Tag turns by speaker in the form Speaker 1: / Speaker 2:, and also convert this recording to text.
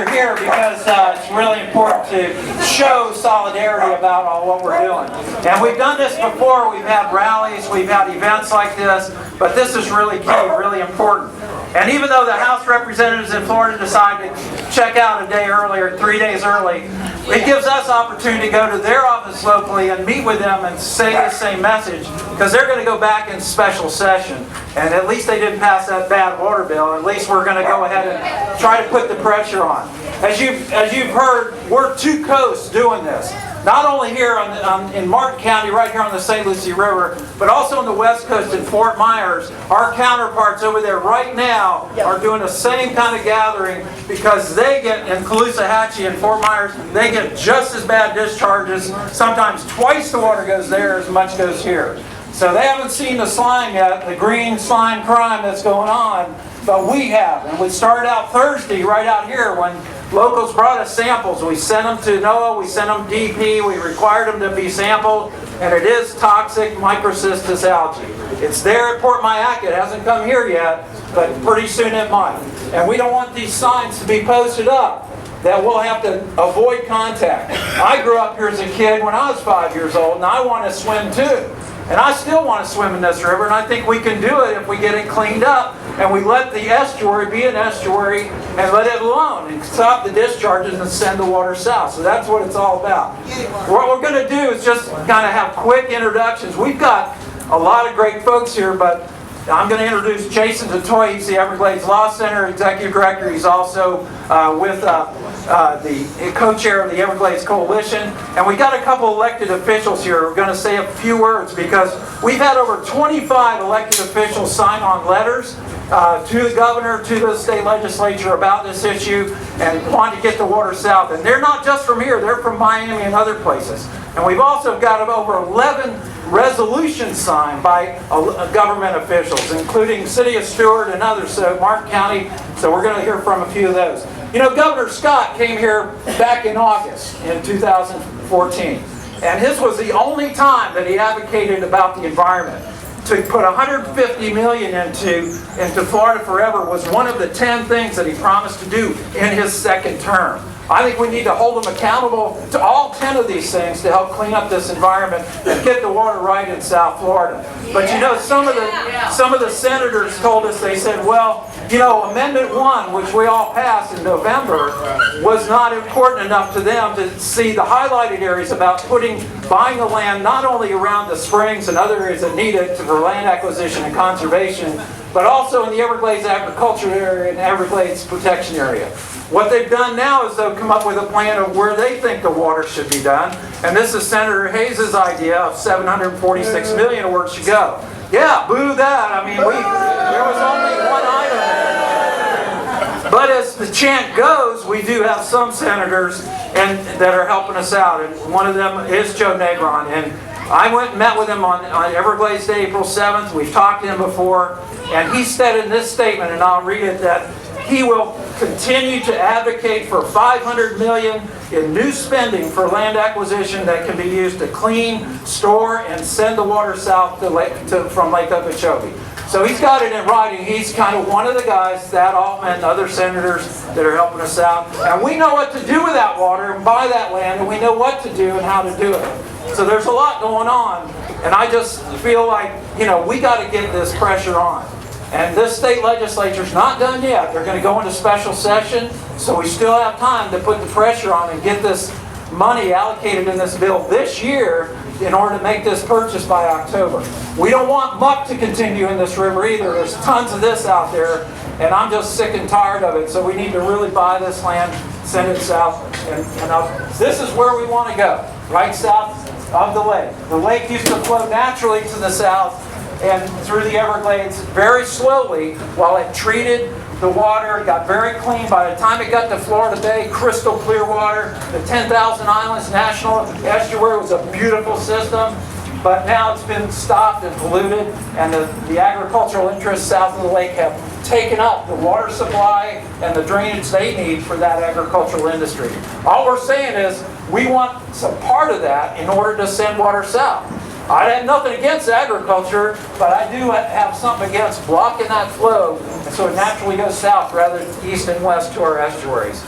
Speaker 1: you're here because it's really important to show solidarity about all what we're doing. And we've done this before. We've had rallies, we've had events like this, but this is really key, really important. And even though the House representatives in Florida decided to check out a day earlier, 3 days early, it gives us opportunity to go to their office locally and meet with them and say the same message, because they're going to go back in special session. And at least they didn't pass that bad water bill. At least we're going to go ahead and try to put the pressure on. As you've heard, we're two coasts doing this. Not only here in Martin County, right here on the St. Lucie River, but also on the West Coast in Fort Myers. Our counterparts over there right now are doing the same kind of gathering, because they get, in Caloosahatchee and Fort Myers, they get just as bad discharges. Sometimes twice the water goes there as much goes here. So they haven't seen the slime yet, the green slime crime that's going on, but we have. And we started out Thursday right out here when locals brought us samples. We sent them to NOAA, we sent them DP, we required them to be sampled, and it is toxic microcystis algae. It's there at Port Mayac. It hasn't come here yet, but pretty soon it might. And we don't want these signs to be posted up that we'll have to avoid contact. I grew up here as a kid when I was 5 years old, and I want to swim too. And I still want to swim in this river, and I think we can do it if we get it cleaned up and we let the estuary be an estuary and let it alone and stop the discharges and send the water south. So that's what it's all about. What we're going to do is just kind of have quick introductions. We've got a lot of great folks here, but I'm going to introduce Jason DeToy. He's the Everglades Law Center Executive Director. He's also with the co-chair of the Everglades Coalition. And we got a couple elected officials here. We're going to say a few words because we've had over 25 elected officials sign on letters to the governor, to the state legislature about this issue and want to get the water south. And they're not just from here. They're from Miami and other places. And we've also got over 11 resolutions signed by government officials, including City of Stewart and others, so Martin County. So we're going to hear from a few of those. You know, Governor Scott came here back in August in 2014. And his was the only time that he advocated about the environment. To put $150 million into Florida Forever was one of the 10 things that he promised to do in his second term. I think we need to hold him accountable to all 10 of these things to help clean up this environment and get the water right in South Florida. But you know, some of the senators told us, they said, well, you know, Amendment 1, which we all passed in November, was not important enough to them to see the highlighted areas about buying the land not only around the springs and other areas that need it for land acquisition and conservation, but also in the Everglades agriculture area and Everglades protection area. What they've done now is they've come up with a plan of where they think the water should be done. And this is Senator Hayes' idea of $746 million where it should go. Yeah, boo that. I mean, there was only one item. But as the chant goes, we do have some senators that are helping us out. And one of them is Joe Negron. And I went and met with him on Everglades Day, April 7th. We've talked to him before. And he said in this statement, and I'll read it, that he will continue to advocate for $500 million in new spending for land acquisition that can be used to clean, store, and send the water south from Lake Okeechobee. So he's got it in writing. He's kind of one of the guys, Thad Altman and other senators that are helping us out. And we know what to do with that water and buy that land, and we know what to do and how to do it. So there's a lot going on, and I just feel like, you know, we got to get this pressure on. And this state legislature's not done yet. They're going to go into special session, so we still have time to put the pressure on and get this money allocated in this bill this year in order to make this purchase by October. We don't want muck to continue in this river either. There's tons of this out there, and I'm just sick and tired of it. So we need to really buy this land, send it south, and up. This is where we want to go, right south of the lake. The lake used to flow naturally to the south and through the Everglades very slowly while it treated the water. It got very clean. By the time it got to Florida Bay, crystal clear water. The 10,000 Islands National Estuary was a beautiful system. But now it's been stopped and polluted, and the agricultural interests south of the lake have taken up the water supply and the drainage they need for that agricultural industry. All we're saying is we want some part of that in order to send water south. I have nothing against agriculture, but I do have something against blocking that flow so it naturally goes south rather than east and west to our estuaries.